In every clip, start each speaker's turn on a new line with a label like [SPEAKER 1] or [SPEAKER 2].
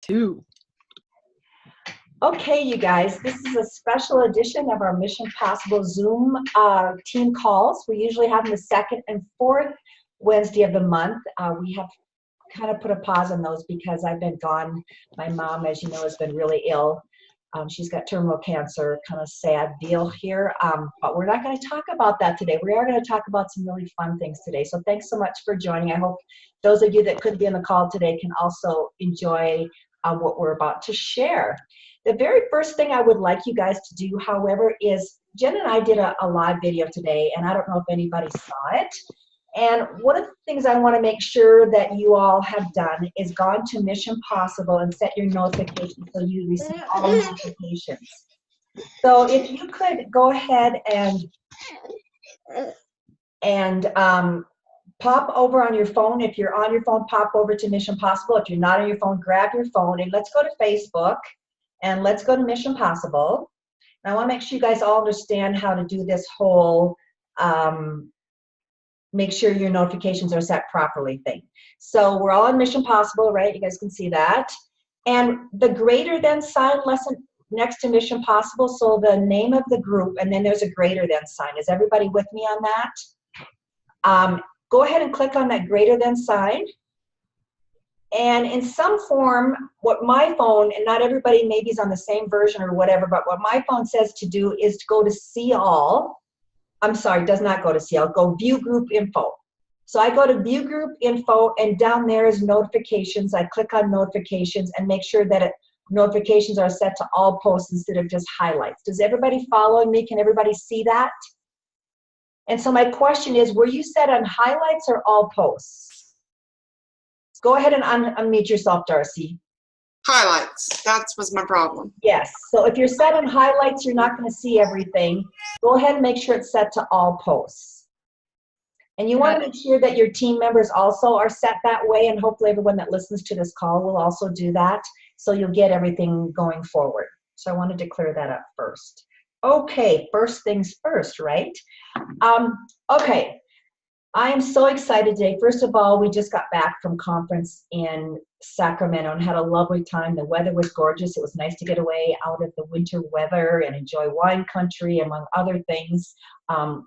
[SPEAKER 1] Two.
[SPEAKER 2] Okay, you guys, this is a special edition of our Mission Possible Zoom team calls. We usually have them the second and fourth Wednesday of the month. We have kind of put a pause on those because I've been gone. My mom, as you know, has been really ill. She's got terminal cancer, kind of sad deal here, but we're not going to talk about that today. We are going to talk about some really fun things today. So thanks so much for joining. I hope those of you that couldn't be on the call today can also enjoy what we're about to share. The very first thing I would like you guys to do, however, is Jen and I did a live video today, and I don't know if anybody saw it. And one of the things I want to make sure that you all have done is gone to Mission Possible and set your notifications so you receive all notifications. So if you could go ahead and pop over on your phone. If you're on your phone, pop over to Mission Possible. If you're not on your phone, grab your phone and let's go to Facebook and let's go to Mission Possible. And I want to make sure you guys all understand how to do this whole make sure your notifications are set properly thing. So we're all on Mission Possible, right? You guys can see that. And the greater than sign lesson next to Mission Possible, so the name of the group, and then there's a greater than sign. Is everybody with me on that? Go ahead and click on that greater than sign. And in some form, what my phone, and not everybody maybe is on the same version or whatever, but what my phone says to do is to go to see all. I'm sorry, does not go to see all, go view group info. So I go to view group info and down there is notifications. I click on notifications and make sure that notifications are set to all posts instead of just highlights. Does everybody following me? Can everybody see that? And so my question is, were you set on highlights or all posts? Go ahead and unmute yourself, Darcy.
[SPEAKER 3] Highlights. That was my problem.
[SPEAKER 2] Yes. So if you're set on highlights, you're not going to see everything. Go ahead and make sure it's set to all posts. And you want to make sure that your team members also are set that way, and hopefully everyone that listens to this call will also do that, so you'll get everything going forward. So I wanted to clear that up first. Okay, first things first, right? Okay. I am so excited today. First of all, we just got back from conference in Sacramento and had a lovely time. The weather was gorgeous. It was nice to get away out of the winter weather and enjoy wine country, among other things.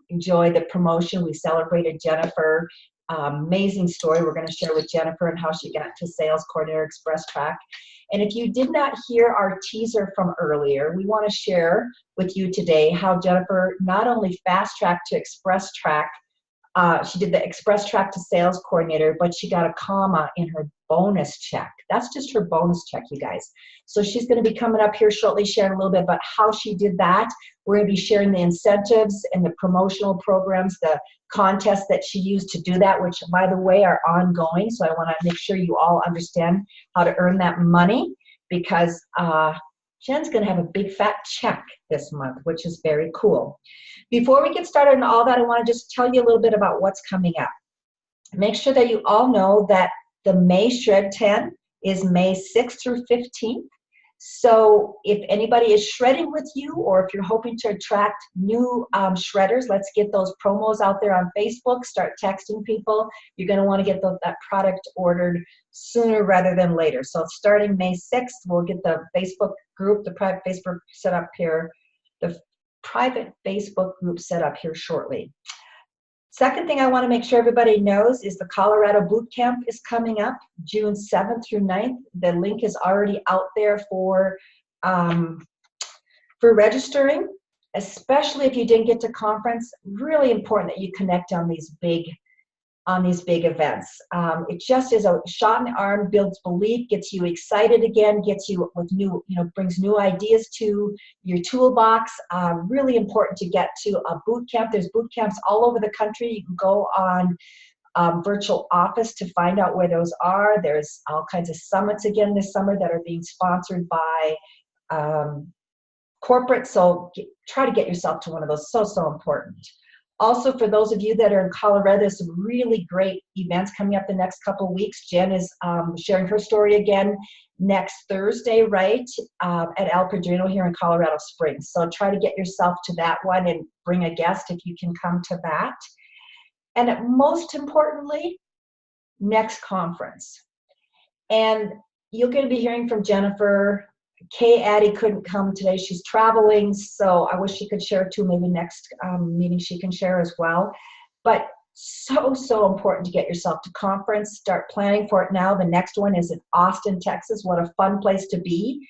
[SPEAKER 2] Enjoy the promotion. We celebrated Jennifer. Amazing story we're going to share with Jennifer and how she got to sales coordinator Express Track. And if you did not hear our teaser from earlier, we want to share with you today how Jennifer not only fast tracked to Express Track, she did the Express Track to Sales Coordinator, but she got a comma in her bonus check. That's just her bonus check, you guys. So she's going to be coming up here shortly, sharing a little bit about how she did that. We're going to be sharing the incentives and the promotional programs, the contests that she used to do that, which, by the way, are ongoing. So I want to make sure you all understand how to earn that money, because Jen's going to have a big fat check this month, which is very cool. Before we get started on all that, I want to just tell you a little bit about what's coming up. Make sure that you all know that the May Shred 10 is May 6th through 15th. So if anybody is shredding with you, or if you're hoping to attract new shredders, let's get those promos out there on Facebook. Start texting people. You're going to want to get that product ordered sooner rather than later. So starting May 6th, we'll get the Facebook group, the private Facebook set up here, the private Facebook group set up here shortly. Second thing I want to make sure everybody knows is the Colorado Boot Camp is coming up June 7th through 9th. The link is already out there for registering, especially if you didn't get to conference. Really important that you connect on these big events. It just is a shot in the arm, builds belief, gets you excited again, gets you with new, brings new ideas to your toolbox. Really important to get to a boot camp. There's boot camps all over the country. You can go on Virtual Office to find out where those are. There's all kinds of summits again this summer that are being sponsored by corporate. So try to get yourself to one of those. So important. Also, for those of you that are in Colorado, there's some really great events coming up the next couple of weeks. Jen is sharing her story again next Thursday, right, at El Padrino here in Colorado Springs. So try to get yourself to that one and bring a guest if you can come to that. And most importantly, next conference. And you're going to be hearing from Jennifer. Kay Addy couldn't come today. She's traveling, so I wish she could share too. Maybe next meeting she can share as well. But so important to get yourself to conference. Start planning for it now. The next one is in Austin, Texas. What a fun place to be.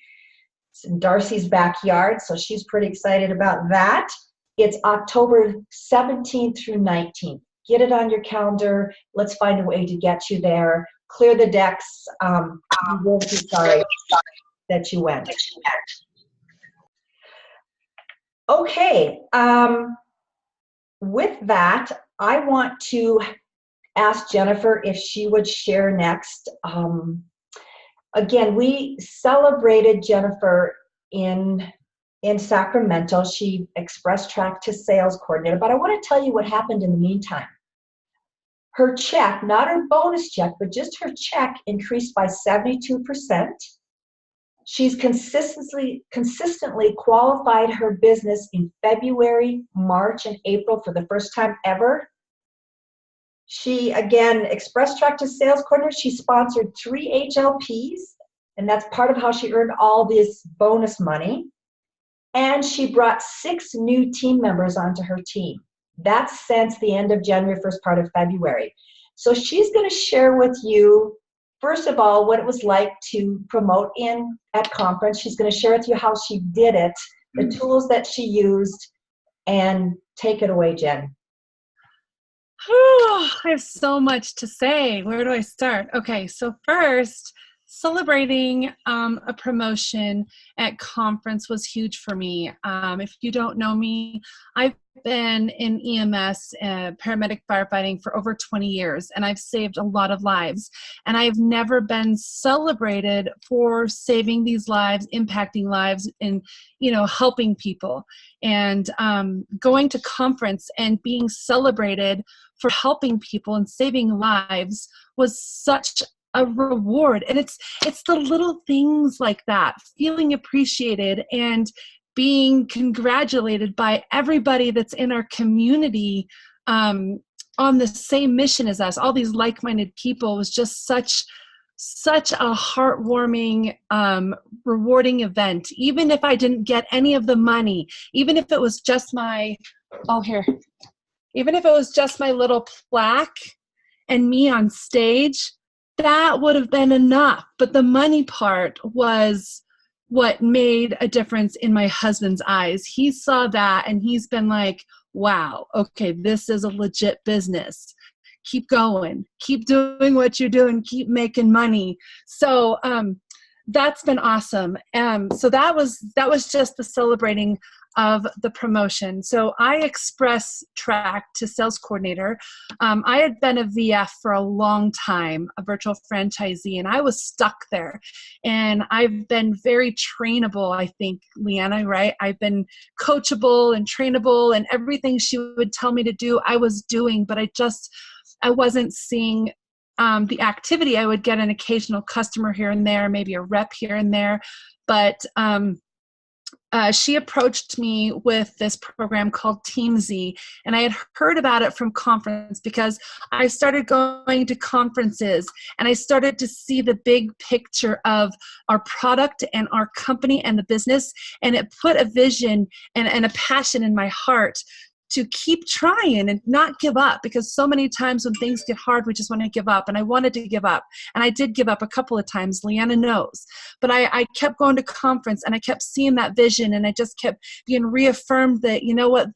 [SPEAKER 2] It's in Darcy's backyard, so she's pretty excited about that. It's October 17th through 19th. Get it on your calendar. Let's find a way to get you there. Clear the decks. You won't be sorry that you went. Okay. With that, I want to ask Jennifer if she would share next. Again, we celebrated Jennifer in Sacramento. She express track to sales coordinator, but I want to tell you what happened in the meantime. Her check, not her bonus check, but just her check increased by 72%. She's consistently qualified her business in February, March, and April for the first time ever. She, again, express track to sales coordinator. She sponsored 3 HLPs, and that's part of how she earned all this bonus money. And she brought 6 new team members onto her team. That's since the end of January, first part of February. So she's going to share with you, first of all, what it was like to promote at conference. She's going to share with you how she did it, the tools that she used, and take it away, Jen.
[SPEAKER 1] Oh, I have so much to say. Where do I start? Okay, so first, celebrating a promotion at conference was huge for me. If you don't know me, I've been in EMS, paramedic firefighting for over 20 years, and I've saved a lot of lives. And I've never been celebrated for saving these lives, impacting lives, and helping people. And going to conference and being celebrated for helping people and saving lives was such a reward. And it's the little things like that, feeling appreciated and being congratulated by everybody that's in our community on the same mission as us, all these like-minded people, was just such a heartwarming, rewarding event. Even if I didn't get any of the money, even if it was just even if it was just my little plaque and me on stage, that would have been enough. But the money part was what made a difference in my husband's eyes. He saw that and he's been like, wow, okay, this is a legit business. Keep going, keep doing what you're doing, keep making money. So that's been awesome. So that was just the celebrating of the promotion. So I express track to sales coordinator. I had been a VF for a long time, a virtual franchisee, and I was stuck there. And I've been very trainable, I think, Leanna, right? I've been coachable and trainable, and everything she would tell me to do, I was doing, but I wasn't seeing the activity. I would get an occasional customer here and there, maybe a rep here and there, but she approached me with this program called TeamZ, and I had heard about it from conference because I started going to conferences and I started to see the big picture of our product and our company and the business, and it put a vision and a passion in my heart to keep trying and not give up, because so many times when things get hard, we just want to give up. And I wanted to give up. And I did give up a couple of times, Leanna knows. But I kept going to conference and I kept seeing that vision, and I just kept being reaffirmed that, you know what,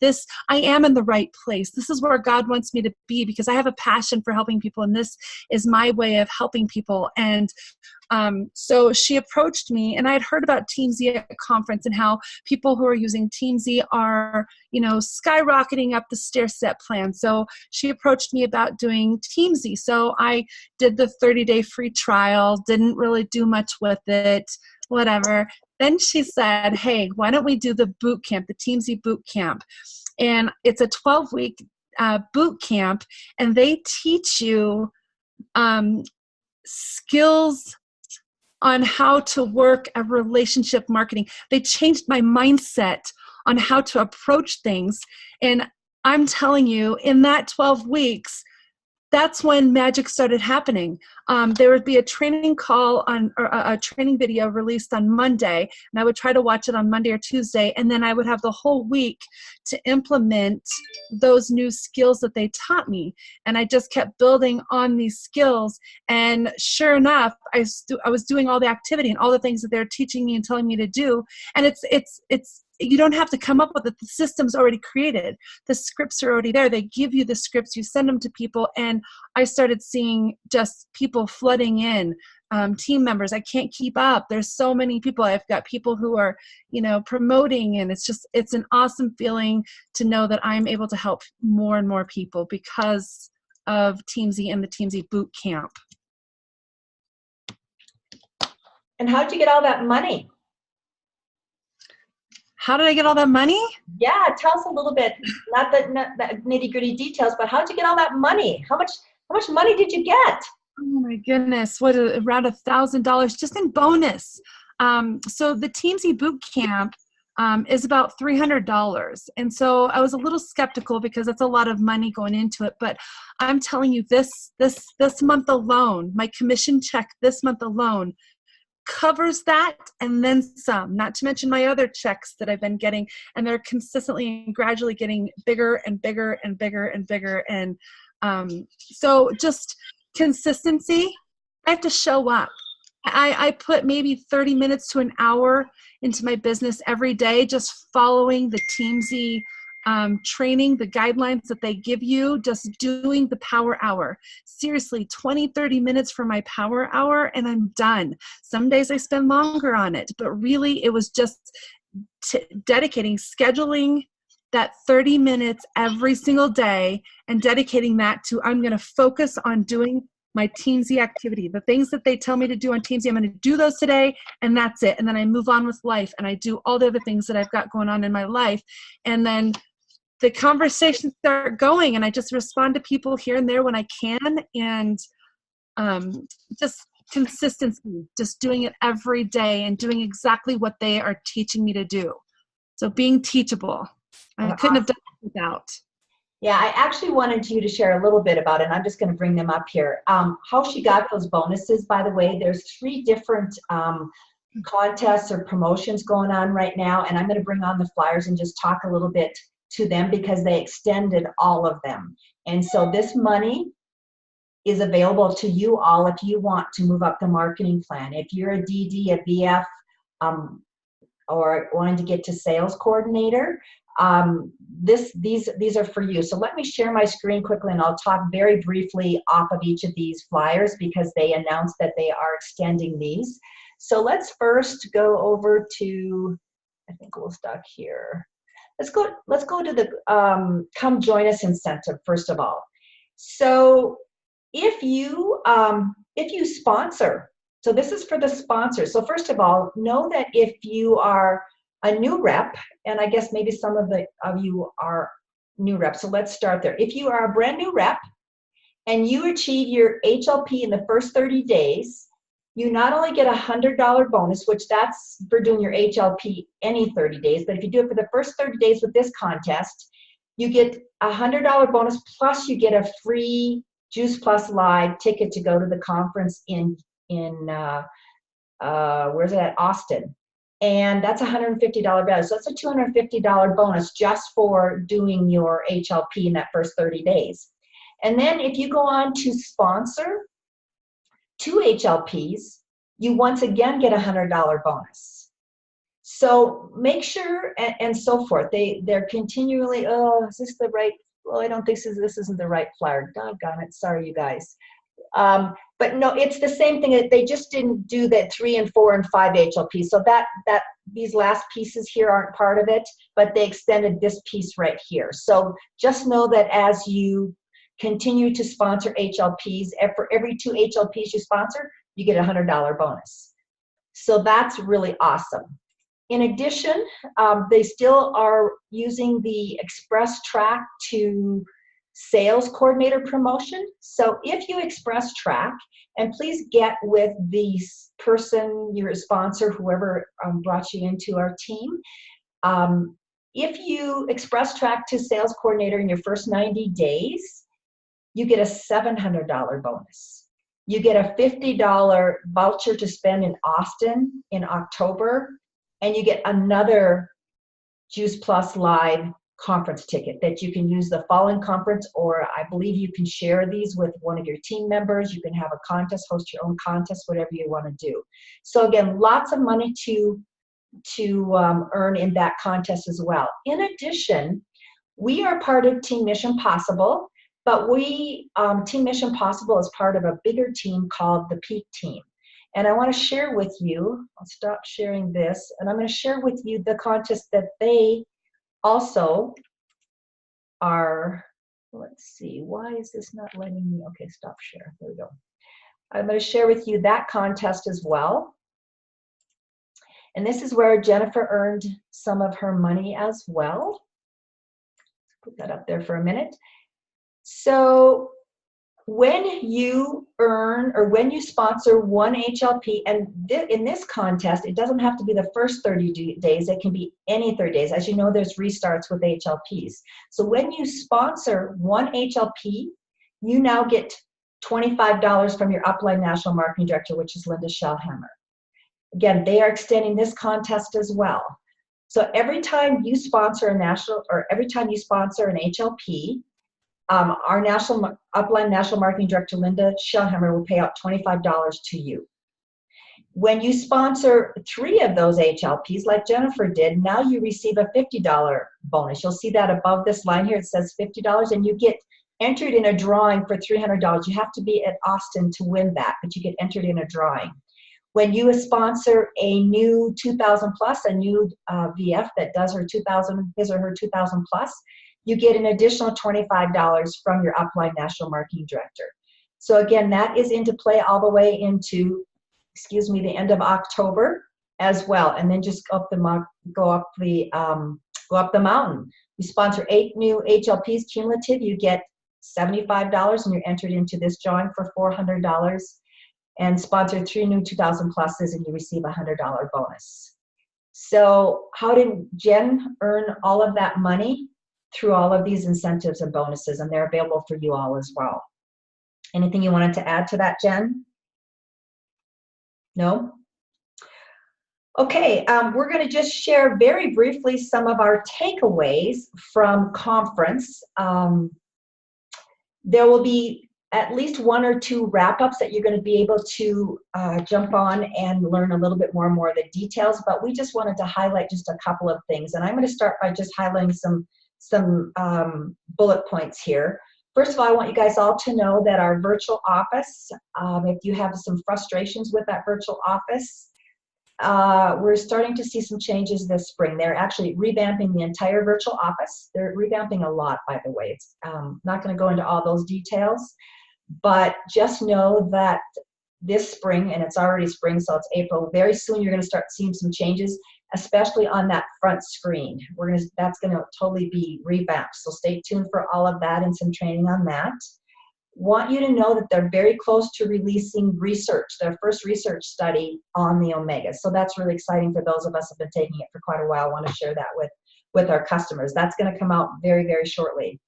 [SPEAKER 1] I am in the right place. This is where God wants me to be, because I have a passion for helping people, and this is my way of helping people. And so she approached me, and I had heard about TeamZ at a conference and how people who are using TeamZ are, skyrocketing up the stair step plan. So she approached me about doing TeamZ. So I did the 30-day free trial, didn't really do much with it, whatever. Then she said, hey, why don't we do the boot camp, the TeamZ boot camp? And it's a 12-week boot camp, and they teach you skills on how to work at relationship marketing. They changed my mindset on how to approach things. And I'm telling you, in that 12 weeks, that's when magic started happening. There would be a training call or a training video released on Monday, and I would try to watch it on Monday or Tuesday, and then I would have the whole week to implement those new skills that they taught me. And I just kept building on these skills, and sure enough, I was doing all the activity and all the things that they're teaching me and telling me to do. And it's you don't have to come up with it. The system's already created. The scripts are already there. They give you the scripts, you send them to people, and I started seeing just people flooding in, team members. I can't keep up. There's so many people. I've got people who are, promoting, and it's an awesome feeling to know that I'm able to help more and more people because of Teamzy and the Teamzy Boot Camp.
[SPEAKER 2] And how'd you get all that money?
[SPEAKER 1] How did I get all that money?
[SPEAKER 2] Yeah, tell us a little bit, not the nitty-gritty details, but how'd you get all that money? How much money did you get?
[SPEAKER 1] Oh my goodness, around $1,000 just in bonus. So the Teamzy Boot Camp is about $300. And so I was a little skeptical because that's a lot of money going into it. But I'm telling you, this month alone, my commission check this month alone covers that and then some, not to mention my other checks that I've been getting, and they're consistently and gradually getting bigger and bigger and bigger and bigger. And so just consistency. I have to show up. I put maybe 30 minutes to an hour into my business every day, just following the Teamzy training, the guidelines that they give you, just doing the power hour. Seriously, 20, 30 minutes for my power hour and I'm done. Some days I spend longer on it, but really it was just dedicating, scheduling that 30 minutes every single day and dedicating that to, I'm going to focus on doing my Teamzy activity. The things that they tell me to do on Teamzy, I'm going to do those today, and that's it. And then I move on with life, and I do all the other things that I've got going on in my life. And then the conversations start going, and I just respond to people here and there when I can, and just consistency, just doing it every day and doing exactly what they are teaching me to do. So being teachable. I couldn't have done it without.
[SPEAKER 2] Yeah, I actually wanted you to share a little bit about it, and I'm just going to bring them up here. How she got those bonuses, by the way, there's 3 different contests or promotions going on right now, and I'm going to bring on the flyers and just talk a little bit to them because they extended all of them. And so this money is available to you all if you want to move up the marketing plan. If you're a DD, a BF, or wanting to get to sales coordinator, these are for you. So let me share my screen quickly, and I'll talk very briefly off of each of these flyers because they announced that they are extending these. So let's first go over to, I think we'll start here. Let's go to the Come Join Us incentive first of all. So if you sponsor, so this is for the sponsors. So first of all, know that if you are a new rep, and I guess maybe some of you are new reps, so let's start there. If you are a brand new rep and you achieve your HLP in the first 30 days, you not only get a $100 bonus, which that's for doing your HLP any 30 days, but if you do it for the first 30 days with this contest, you get a $100 bonus, plus you get a free Juice Plus Live ticket to go to the conference in where's it at? Austin. And that's a $150 value. So that's a $250 bonus just for doing your HLP in that first 30 days. And then if you go on to sponsor 2 HLPs, you once again get a $100 bonus. So make sure, and so forth. They're continually, oh, is this the right? Well, I don't think this isn't the right flyer. Doggone it. Sorry, you guys. But no, it's the same thing. They just didn't do that 3 and 4 and 5 HLPs. So that these last pieces here aren't part of it, but they extended this piece right here. So just know that as you continue to sponsor HLPs, for every 2 HLPs you sponsor, you get a $100 bonus. So that's really awesome. In addition, they still are using the Express Track to sales coordinator promotion. So if you Express Track, and please get with the person, your sponsor, whoever brought you into our team. If you Express Track to sales coordinator in your first 90 days, you get a $700 bonus. You get a $50 voucher to spend in Austin in October, and you get another Juice Plus Live conference ticket that you can use the following conference, or I believe you can share these with one of your team members. You can have a contest, host your own contest, whatever you want to do. So again, lots of money to earn in that contest as well. In addition, we are part of Team Mission Possible, but Team Mission Possible is part of a bigger team called the Peak Team. And I want to share with you, I'll stop sharing this, and I'm going to share with you the contest that they also are. Let's see, why is this not letting me? Okay, stop share. There we go. I'm going to share with you that contest as well. And this is where Jennifer earned some of her money as well. Put that up there for a minute. So when you earn or when you sponsor one HLP, and in this contest, it doesn't have to be the first 30 days, it can be any 30 days. As you know, there's restarts with HLPs. So when you sponsor one HLP, you now get $25 from your upline national marketing director, which is Linda Shellhammer. Again, they are extending this contest as well. So every time you sponsor a national, or every time you sponsor an HLP, our upline national marketing director, Linda Shellhammer, will pay out $25 to you. When you sponsor 3 of those HLPs, like Jennifer did, now you receive a $50 bonus. You'll see that above this line here, it says $50, and you get entered in a drawing for $300. You have to be at Austin to win that, but you get entered in a drawing. When you sponsor a new 2000 plus, a new VF that does his or her 2000 plus, you get an additional $25 from your upline national marketing director. So again, that is into play all the way into, the end of October as well. And then just go up the mountain. You sponsor 8 new HLPs cumulative, you get $75, and you're entered into this drawing for $400. And sponsor 3 new 2000 pluses, and you receive a $100 bonus. So how did Jen earn all of that money? Through all of these incentives and bonuses, and they're available for you all as well. Anything you wanted to add to that, Jen? No? Okay, we're going to just share very briefly some of our takeaways from conference. There will be at least 1 or 2 wrap-ups that you're going to be able to jump on and learn a little bit more and more of the details, but we just wanted to highlight just a couple of things. And I'm going to start by just highlighting some bullet points here. First of all, I want you guys all to know that our virtual office, if you have some frustrations with that virtual office, we're starting to see some changes this spring. They're actually revamping the entire virtual office. They're revamping a lot, by the way. It's not going to go into all those details, but just know that this spring, and it's already spring, so it's April, very soon you're going to start seeing some changes, especially on that front screen. That's going to totally be revamped. So stay tuned for all of that and some training on that. Want you to know that they're very close to releasing research, their first research study on the Omega. So that's really exciting for those of us who have been taking it for quite a while. I want to share that with our customers. That's going to come out very, very shortly.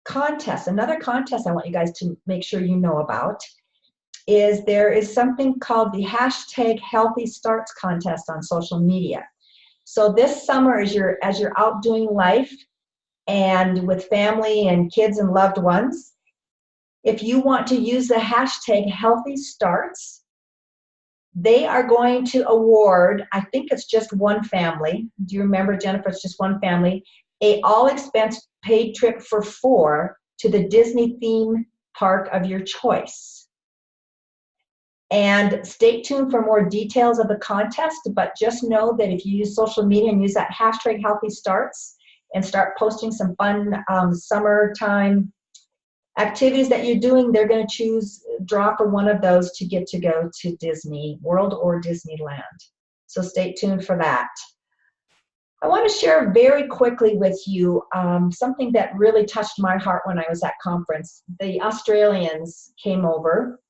[SPEAKER 2] Contest. Another contest I want you guys to make sure you know about is there is something called the #HealthyStarts contest on social media. So this summer, as you're out doing life and with family and kids and loved ones, if you want to use the #HealthyStarts, they are going to award, I think it's just one family. Do you remember, Jennifer? It's just one family. A all-expense paid trip for 4 to the Disney theme park of your choice. And stay tuned for more details of the contest, but just know that if you use social media and use that #HealthyStarts and start posting some fun summertime activities that you're doing, they're going to draw for one of those to get to go to Disney World or Disneyland. So stay tuned for that. I want to share very quickly with you something that really touched my heart when I was at conference. The Australians came over.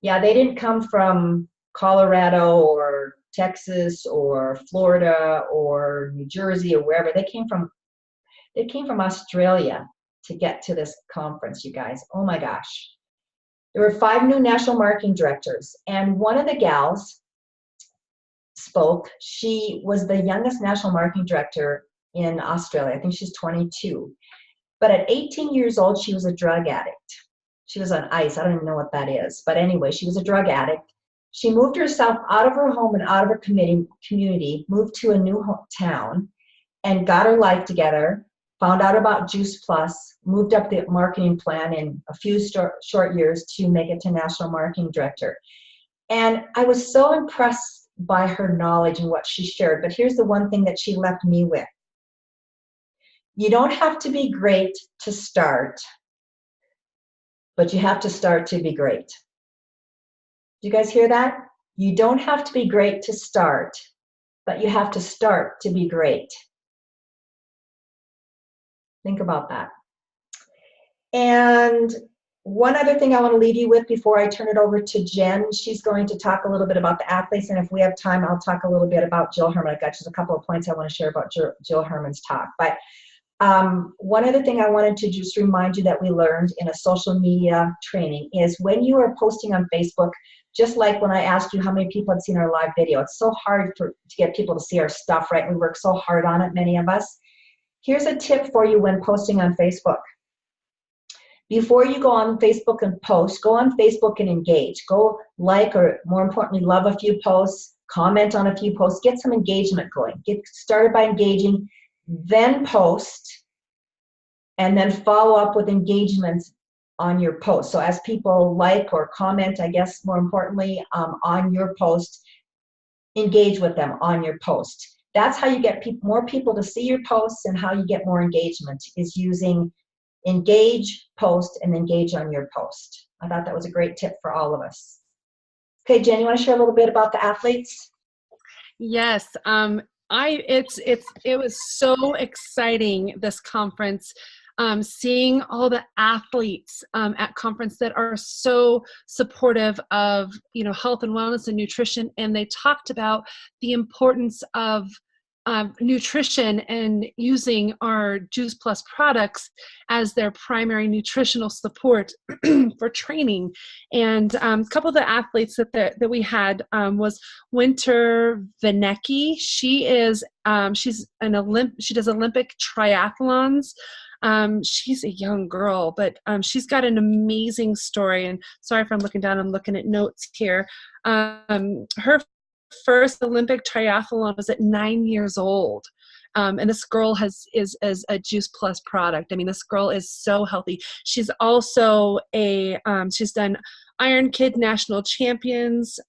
[SPEAKER 2] Yeah, they didn't come from Colorado or Texas or Florida or New Jersey or wherever. They came from Australia. to get to this conference, you guys. Oh my gosh. There were 5 new national marketing directors, and one of the gals spoke. She was the youngest national marketing director in Australia. I think she's 22. But at 18 years old, she was a drug addict. She was on ice. I don't even know what that is. But anyway, she was a drug addict. She moved herself out of her home and out of her community, moved to a new town, and got her life together, found out about Juice Plus, moved up the marketing plan in a few short years to make it to national marketing director. And I was so impressed by her knowledge and what she shared. But here's the one thing that she left me with. You don't have to be great to start, but you have to start to be great. Do you guys hear that? You don't have to be great to start, but you have to start to be great. Think about that. And one other thing I want to leave you with before I turn it over to Jen. She's going to talk a little bit about the athletes, and if we have time, I'll talk a little bit about Jill Herman. I've got just a couple of points I want to share about Jill Herman's talk. But one other thing I wanted to just remind you that we learned in a social media training is when you are posting on Facebook, just like when I asked you how many people had seen our live video, it's so hard to get people to see our stuff, right? We work so hard on it, many of us. Here's a tip for you when posting on Facebook. Before you go on Facebook and post, go on Facebook and engage. Go like, or more importantly, love a few posts, comment on a few posts, get some engagement going. Get started by engaging, then post, and then follow up with engagements on your post. So as people like or comment, I guess more importantly, on your post, engage with them on your post. That's how you get more people to see your posts, and how you get more engagement is using engage, post, and engage on your post. I thought that was a great tip for all of us. Okay, Jen, you want to share a little bit about the athletes?
[SPEAKER 1] Yes, it was so exciting, this conference, seeing all the athletes at conference that are so supportive of, health and wellness and nutrition, and they talked about the importance of nutrition and using our Juice Plus products as their primary nutritional support for training. And a couple of the athletes that we had was Winter Vanecki. She does Olympic triathlons. She's a young girl, but she's got an amazing story. And sorry if I'm looking down, I'm looking at notes here. Her first Olympic triathlon was at 9 years old. And this girl is a Juice Plus product. I mean, this girl is so healthy. She's also she's done Iron Kid National Champions.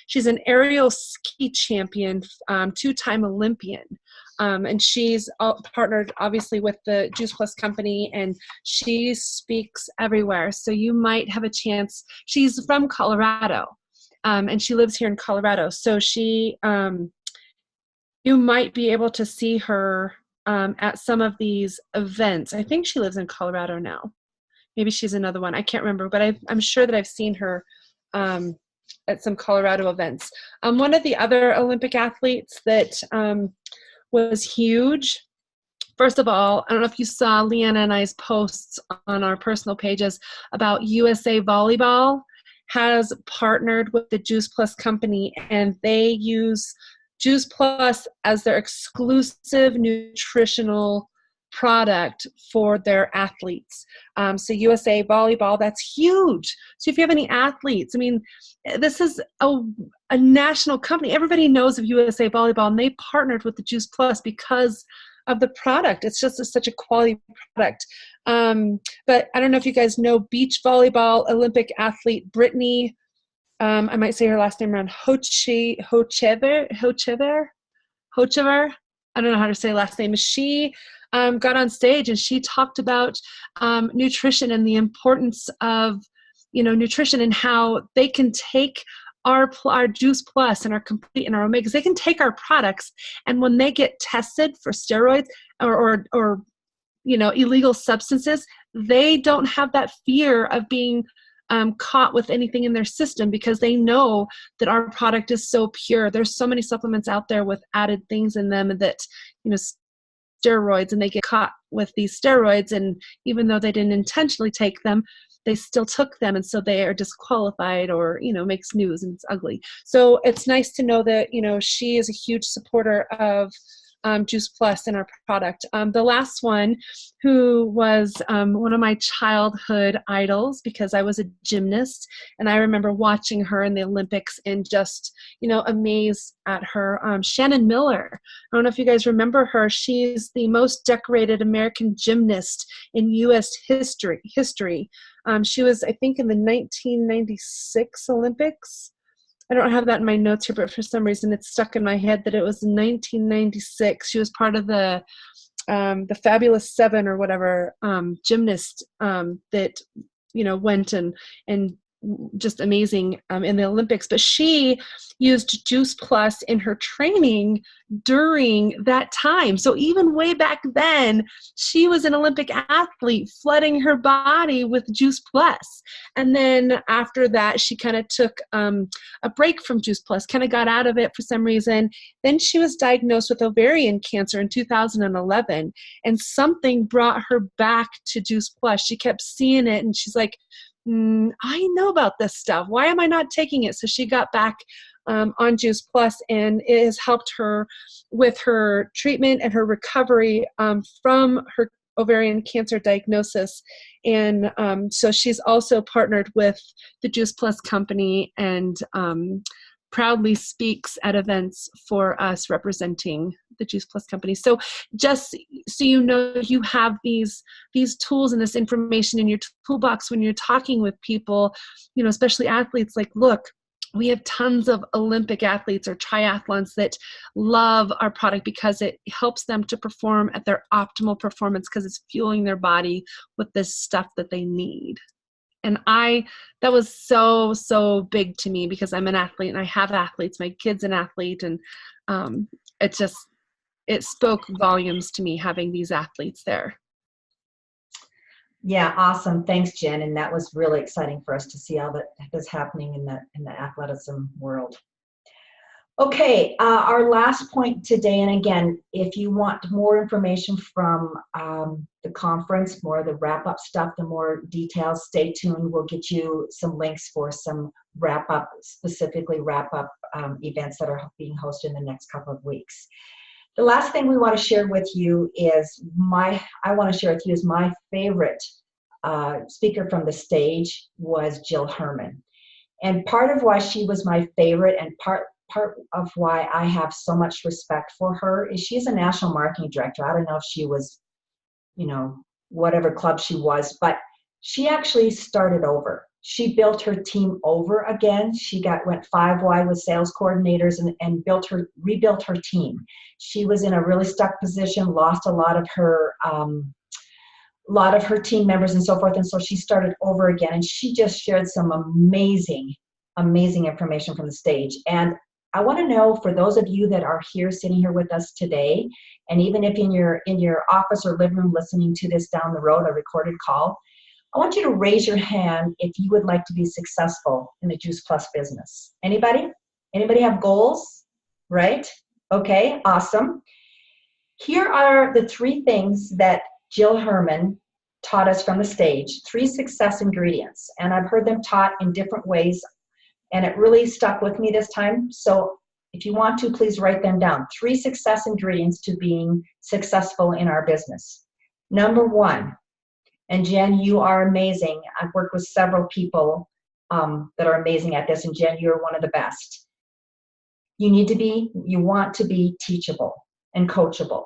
[SPEAKER 1] She's an aerial ski champion, 2-time Olympian. And she's partnered obviously with the Juice Plus company, and she speaks everywhere. So you might have a chance. She's from Colorado. And she lives here in Colorado. So you might be able to see her at some of these events. I think she lives in Colorado now. Maybe she's another one. I can't remember, but I'm sure that I've seen her at some Colorado events. One of the other Olympic athletes that was huge. First of all, I don't know if you saw Leanna and I's posts on our personal pages about USA Volleyball has partnered with the Juice Plus company, and they use Juice Plus as their exclusive nutritional product for their athletes. So USA Volleyball, that's huge. So if you have any athletes, I mean, this is a national company. Everybody knows of USA Volleyball, and they partnered with the Juice Plus because of the product. It's just such a quality product. But I don't know if you guys know beach volleyball Olympic athlete Brittany, I might say her last name wrong, Hochevar. I don't know how to say last name. She got on stage and she talked about nutrition and the importance of nutrition, and how they can take our Juice Plus and our Complete and our Omegas. They can take our products, and when they get tested for steroids or illegal substances, they don't have that fear of being caught with anything in their system, because they know that our product is so pure. There's so many supplements out there with added things in them that steroids, and they get caught with these steroids, and even though they didn't intentionally take them, they still took them, and so they are disqualified, or makes news, and it's ugly. So it's nice to know that she is a huge supporter of Juice Plus in our product. The last one, who was one of my childhood idols, because I was a gymnast, and I remember watching her in the Olympics and just amazed at her. Shannon Miller. I don't know if you guys remember her. She's the most decorated American gymnast in U.S. history. She was, I think, in the 1996 Olympics. I don't have that in my notes here, but for some reason it's stuck in my head that it was 1996. She was part of the Fabulous Seven or whatever gymnast that went and just amazing in the Olympics. But she used Juice Plus in her training during that time. So even way back then, she was an Olympic athlete flooding her body with Juice Plus. And then after that, she kind of took a break from Juice Plus, kind of got out of it for some reason. Then she was diagnosed with ovarian cancer in 2011, and something brought her back to Juice Plus. She kept seeing it, and she's like, I know about this stuff. Why am I not taking it? So she got back on Juice Plus, and it has helped her with her treatment and her recovery from her ovarian cancer diagnosis. And so she's also partnered with the Juice Plus company, and proudly speaks at events for us representing the Juice Plus company. So just so you have these tools and this information in your toolbox when you're talking with people, especially athletes, like, look, we have tons of Olympic athletes or triathlons that love our product because it helps them to perform at their optimal performance, because it's fueling their body with this stuff that they need. And that was so big to me, because I'm an athlete and I have athletes. My kid's an athlete, and it spoke volumes to me having these athletes there.
[SPEAKER 2] Yeah, awesome. Thanks, Jen. And that was really exciting for us to see all that is happening in the athleticism world. Okay, our last point today, and again, if you want more information from the conference, more of the wrap-up stuff, the more details, stay tuned. We'll get you some links for some wrap-up, specifically wrap-up events that are being hosted in the next couple of weeks. The last thing we want to share with you is my favorite speaker from the stage was Jill Herman. And part of why she was my favorite, and part of why I have so much respect for her, is she's a national marketing director. I don't know if she was, whatever club she was, but she actually started over. She built her team over again. She went 5 wide with sales coordinators and rebuilt her team. She was in a really stuck position, lost a lot of her team members and so forth, and so she started over again. And she just shared some amazing information from the stage. And I want to know, for those of you that are here, sitting here with us today, and even if in your office or living room listening to this down the road, a recorded call, I want you to raise your hand if you would like to be successful in the Juice Plus business. Anybody? Anybody have goals? Right? Okay, awesome. Here are the 3 things that Jill Herman taught us from the stage, 3 success ingredients. And I've heard them taught in different ways, and it really stuck with me this time. So if you want to, please write them down. 3 success ingredients to being successful in our business. Number 1, and Jen, you are amazing. I've worked with several people that are amazing at this, and Jen, you're one of the best. You want to be teachable and coachable.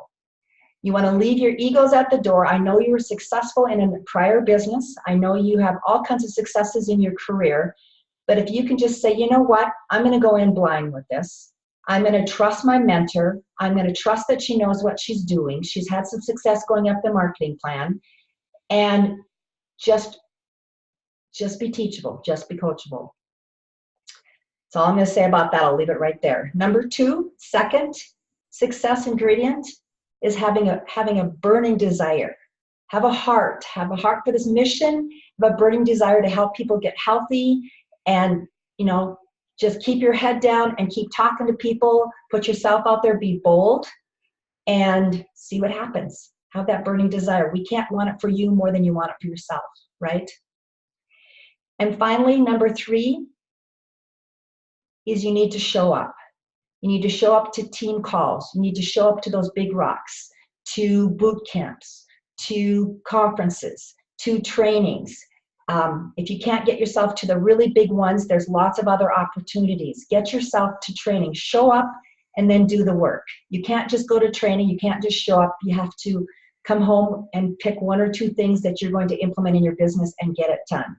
[SPEAKER 2] You want to leave your egos at the door. I know you were successful in a prior business. I know you have all kinds of successes in your career. But if you can just say, you know what, I'm going to go in blind with this. I'm going to trust my mentor. I'm going to trust that she knows what she's doing. She's had some success going up the marketing plan. And just be teachable. Just be coachable. That's all I'm going to say about that. I'll leave it right there. Number 2, second success ingredient is having a burning desire. Have a heart for this mission, have a burning desire to help people get healthy, and just keep your head down and keep talking to people, put yourself out there, be bold, and see what happens. Have that burning desire. We can't want it for you more than you want it for yourself, right? And finally, number 3 is you need to show up. You need to show up to team calls. You need to show up to those big rocks, to boot camps, to conferences, to trainings. If you can't get yourself to the really big ones, there's lots of other opportunities. Get yourself to training. Show up and then do the work. You can't just go to training. You can't just show up. You have to come home and pick 1 or 2 things that you're going to implement in your business and get it done.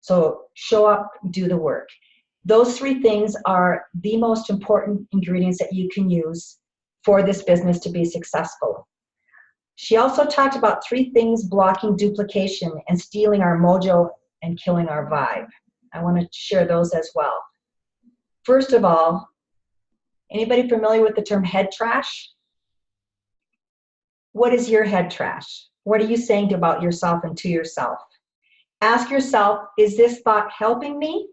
[SPEAKER 2] So show up, do the work. Those 3 things are the most important ingredients that you can use for this business to be successful. She also talked about 3 things blocking duplication and stealing our mojo and killing our vibe. I want to share those as well. First of all, anybody familiar with the term head trash? What is your head trash? What are you saying about yourself and to yourself? Ask yourself, is this thought helping me?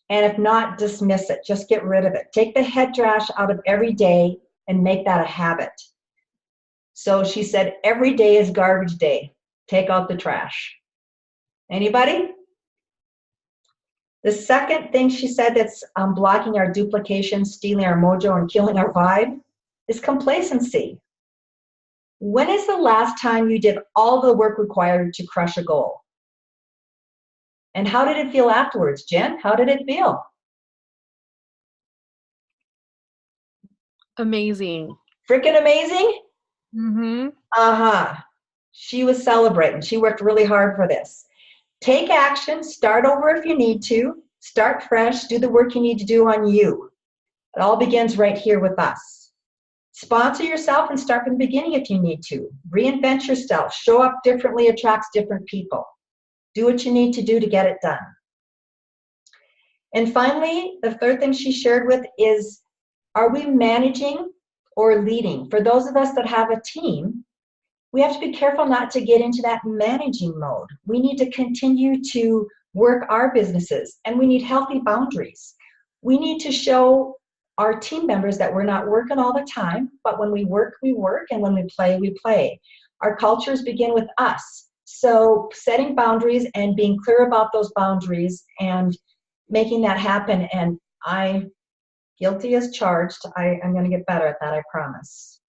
[SPEAKER 2] And if not, dismiss it. Just get rid of it. Take the head trash out of every day and make that a habit. So she said, every day is garbage day. Take out the trash. Anybody? The second thing she said that's blocking our duplication, stealing our mojo, and killing our vibe is complacency. When is the last time you did all the work required to crush a goal? And how did it feel afterwards, Jen? How did it feel?
[SPEAKER 1] Amazing.
[SPEAKER 2] Freaking amazing?
[SPEAKER 1] Mm-hmm.
[SPEAKER 2] She was celebrating. She worked really hard for this. Take action. Start over if you need to. Start fresh. Do the work you need to do on you. It all begins right here with us. Sponsor yourself and start from the beginning if you need to. Reinvent yourself. Show up differently attracts different people. Do what you need to do to get it done. And finally, the third thing she shared with is, are we managing or leading? For those of us that have a team, we have to be careful not to get into that managing mode. We need to continue to work our businesses, and we need healthy boundaries. We need to show our team members that we're not working all the time, but when we work, we work, and when we play, we play. Our cultures begin with us. So setting boundaries and being clear about those boundaries and making that happen, and I, guilty as charged, I'm going to get better at that, I promise.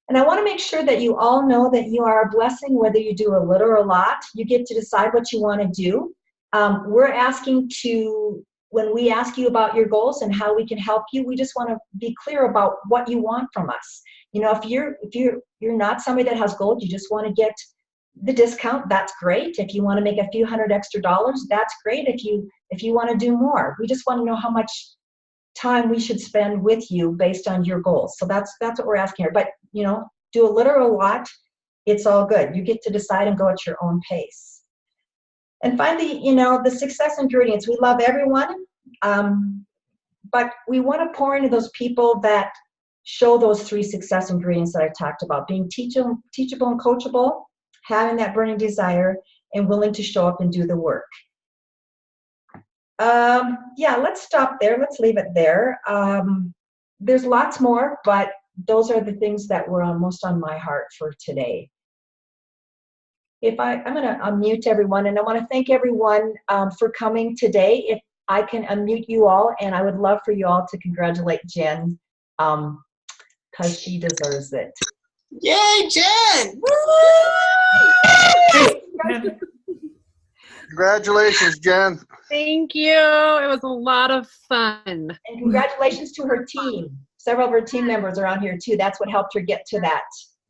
[SPEAKER 2] And I want to make sure that you all know that you are a blessing, whether you do a little or a lot. You get to decide what you want to do. We're asking to, when we ask you about your goals and how we can help you, we just want to be clear about what you want from us. You know, if you're not somebody that has goals, you just want to get the discount, that's great. If you want to make a few $100 extra, that's great. If you want to do more, we just want to know how much time we should spend with you based on your goals. So that's what we're asking here. But you know, do a little or a lot, it's all good. You get to decide and go at your own pace. And finally, you know, the success ingredients. We love everyone, but we want to pour into those people that show those 3 success ingredients that I talked about: being teachable and coachable, having that burning desire, and willing to show up and do the work. Yeah, let's stop there. Let's leave it there. There's lots more, but those are the things that were most on my heart for today. I'm going to unmute everyone, and I want to thank everyone for coming today. If I can unmute you all, and I would love for you all to congratulate Jen, because she deserves it.
[SPEAKER 3] Yay, Jen!
[SPEAKER 4] Congratulations, Jen.
[SPEAKER 1] Thank you. It was a lot of fun.
[SPEAKER 2] And congratulations to her team. Several of her team members are on here too. That's what helped her get to that.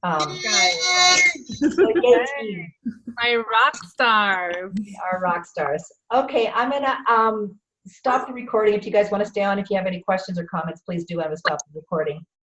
[SPEAKER 2] So yay, team.
[SPEAKER 1] My rock stars.
[SPEAKER 2] Our rock stars. Okay, I'm gonna stop the recording. If you guys want to stay on, if you have any questions or comments, please do. I will stop the recording.